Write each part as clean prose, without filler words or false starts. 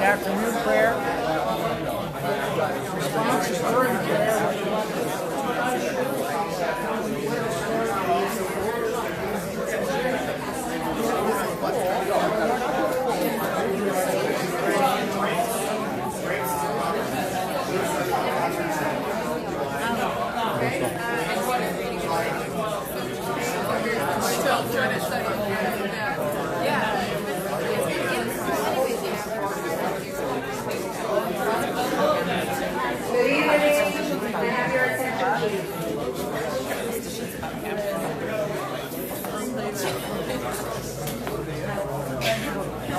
Afternoon prayer. Response is during prayer.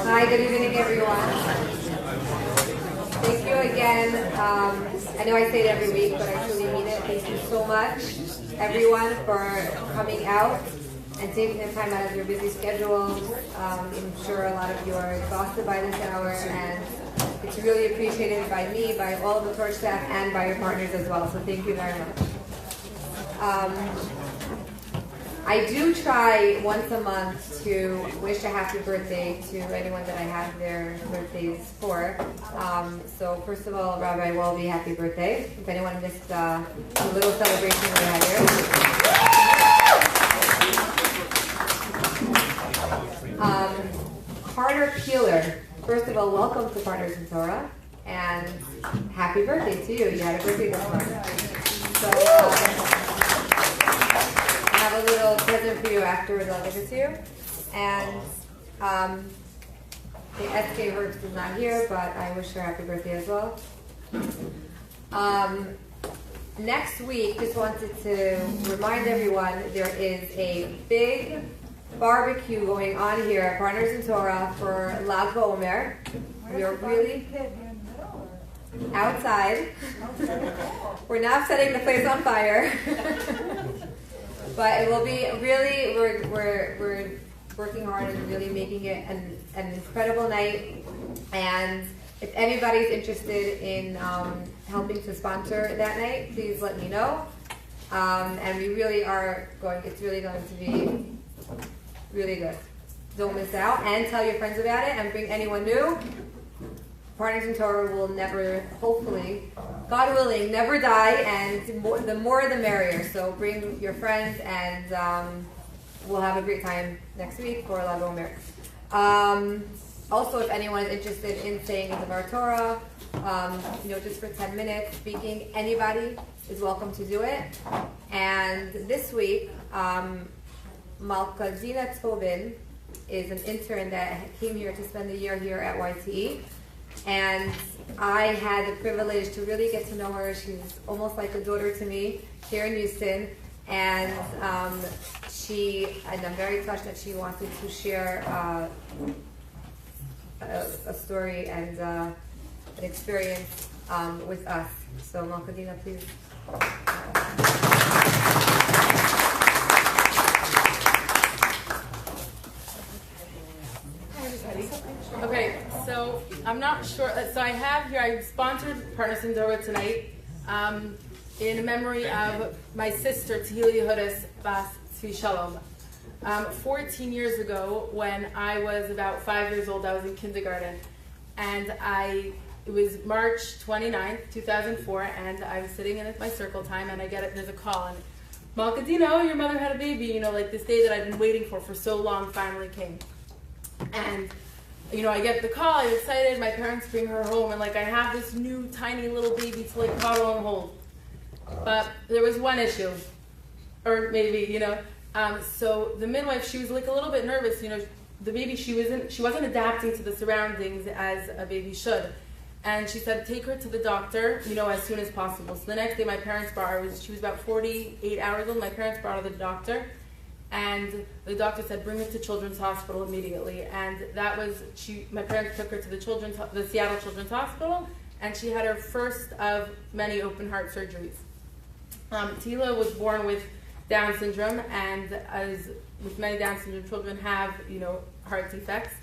Hi, good evening, everyone. Thank you again. I know I say it every week, but I truly mean it. Thank you so much, everyone, for coming out and taking the time out of your busy schedules. I'm sure a lot of you are exhausted by this hour, and it's really appreciated by me, by all of the Torch staff, and by your partners as well. So thank you very much. I do try once a month to wish a happy birthday to anyone that I have their birthdays for. So first of all, Rabbi Welby, happy birthday. If anyone missed the little celebration we had here. Carter Peeler, first of all, welcome to Partners in Torah, and happy birthday to you. You had a birthday this month. So, I have a little present for you afterwards. I'll give it to you. And the SK Herbst is not here, but I wish her happy birthday as well. Next week, just wanted to remind everyone there is a big barbecue going on here at Partners in Torah for Lag BaOmer. We are really outside. We're not setting the place on fire. But it will be really, we're working hard and really making it an incredible night. And if anybody's interested in helping to sponsor that night, please let me know. And we really are going, it's really going to be really good. Don't miss out, and tell your friends about it, and bring anyone new. Partners in Torah will never, hopefully, God willing, never die, and the more the merrier. So bring your friends, and we'll have a great time next week for Lag BaOmer. Also, if anyone is interested in saying the Dvar Torah, just for 10 minutes, speaking, anybody is welcome to do it. And this week, Malca Dina Tobin is an intern that came here to spend a year here at YTE. And I had the privilege to really get to know her. She's almost like a daughter to me here in Houston. And I'm very touched that she wanted to share a story and an experience with us. So Malca Dina, please. Okay, so I'm not sure. So I have here, I sponsored Partners in Torah tonight in memory of my sister, Tehillah Yehudis Bas Tzvi Shalom. 14 years ago, when I was about 5 years old, I was in kindergarten. And it was March 29th, 2004, and I was sitting in at my circle time, and there's a call, and Malca Dina, your mother had a baby, like this day that I've been waiting for so long finally came. And I get the call, I'm excited, my parents bring her home, and I have this new tiny little baby to cuddle and hold. But there was one issue, or maybe, so the midwife, she was a little bit nervous, the baby, she wasn't adapting to the surroundings as a baby should. And she said, take her to the doctor, as soon as possible. So the next day my parents brought her, she was about 48 hours old, my parents brought her to the doctor. And the doctor said, bring her to Children's Hospital immediately. And my parents took her to the Seattle Children's Hospital, and she had her first of many open heart surgeries. Tehillah was born with Down syndrome, and as with many Down syndrome children have, heart defects.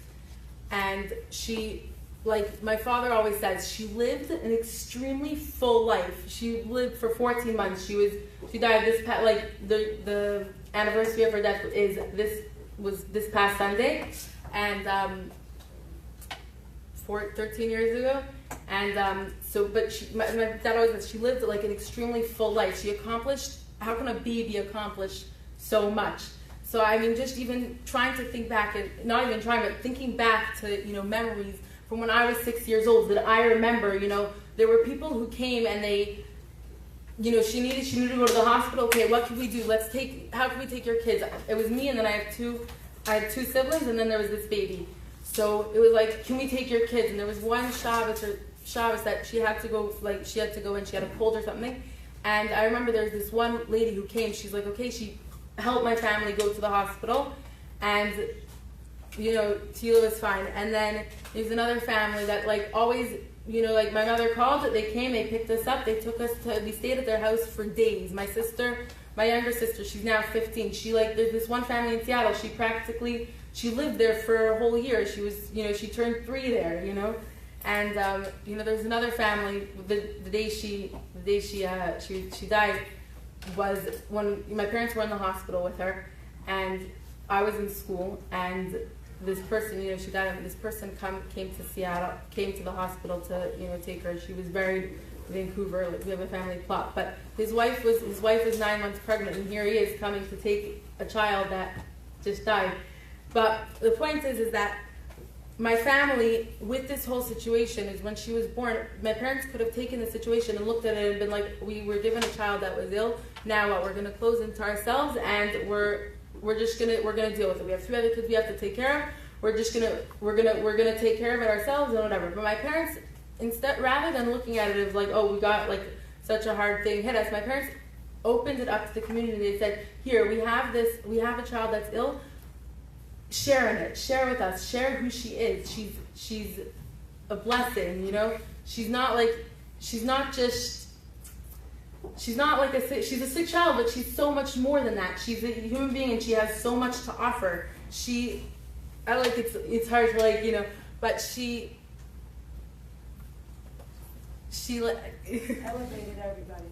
And she, like my father always says, she lived an extremely full life. She lived for 14 months. She died the anniversary of her death was this past Sunday, and 13 years ago. And my dad always says she lived like an extremely full life. She accomplished. How can a baby accomplish so much? So I mean, just even trying to think back, and not even trying, but thinking back to memories from when I was 6 years old that I remember. There were people who came and they, she needed to go to the hospital. Okay, what can we do? How can we take your kids? It was me, and then I had two siblings, and then there was this baby. So it was like, can we take your kids? And there was one Shabbos that she had to go and she had a cold or something. And I remember there was this one lady who came. She's like, okay, she helped my family go to the hospital, and Tila was fine. And then there's another family that always, my mother called. They came, they picked us up, they took us we stayed at their house for days. My younger sister, she's now 15. There's this one family in Seattle. She lived there for a whole year. She was, she turned 3 there, And there's another family. The day she died was when my parents were in the hospital with her, and I was in school. And this person, she died. This person came to the hospital to take her. She was buried in Vancouver. We have a family plot. But his wife was 9 months pregnant, and here he is coming to take a child that just died. But the point is that my family, with this whole situation, is when she was born, my parents could have taken the situation and looked at it and been like, we were given a child that was ill. Now what? We're going to close into ourselves, and we're gonna deal with it. We have 3 other kids we have to take care of. We're gonna take care of it ourselves and whatever. But my parents, instead, rather than looking at it as like, oh, we got such a hard thing hit us, my parents opened it up to the community. They said, here, we have a child that's ill. Share in it. Share with us. Share who she is. She's a blessing. She's not she's a sick child, but she's so much more than that. She's a human being, and she has so much to offer. It's hard to but she elevated everybody.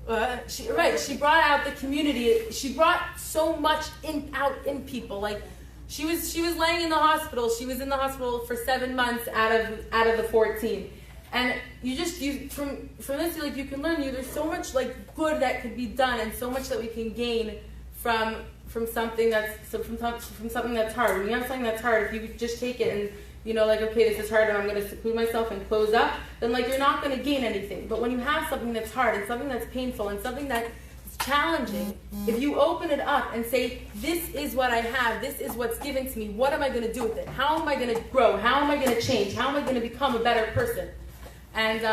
She brought out the community. She brought so much out in people. She was laying in the hospital. She was in the hospital for 7 months out of the 14. And from this, you can learn. There's so much good that could be done, and so much that we can gain from something that's hard. When you have something that's hard, if you just take it and okay, this is hard, and I'm going to seclude myself and close up, then you're not going to gain anything. But when you have something that's hard and something that's painful and something that's challenging, if you open it up and say, this is what I have, this is what's given to me, what am I going to do with it? How am I going to grow? How am I going to change? How am I going to become a better person? And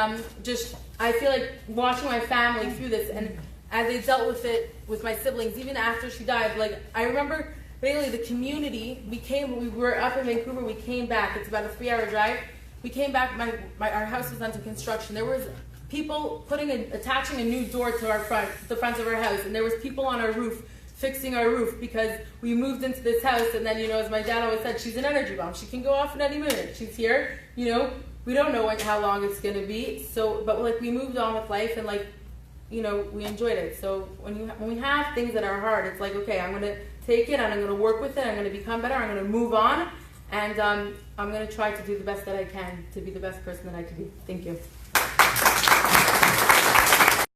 I feel like watching my family through this, and as they dealt with it with my siblings, even after she died, I remember mainly the community. We were up in Vancouver, we came back. It's about a 3-hour drive. We came back, our house was under construction. There was people attaching a new door to the front of our house, and there was people on our roof fixing our roof because we moved into this house. And then, as my dad always said, she's an energy bomb. She can go off in any minute. She's here, we don't know how long it's going to be. So, but we moved on with life, and we enjoyed it. So when we have things that are hard, it's okay, I'm going to take it and I'm going to work with it. I'm going to become better. I'm going to move on, and I'm going to try to do the best that I can to be the best person that I can be. Thank you.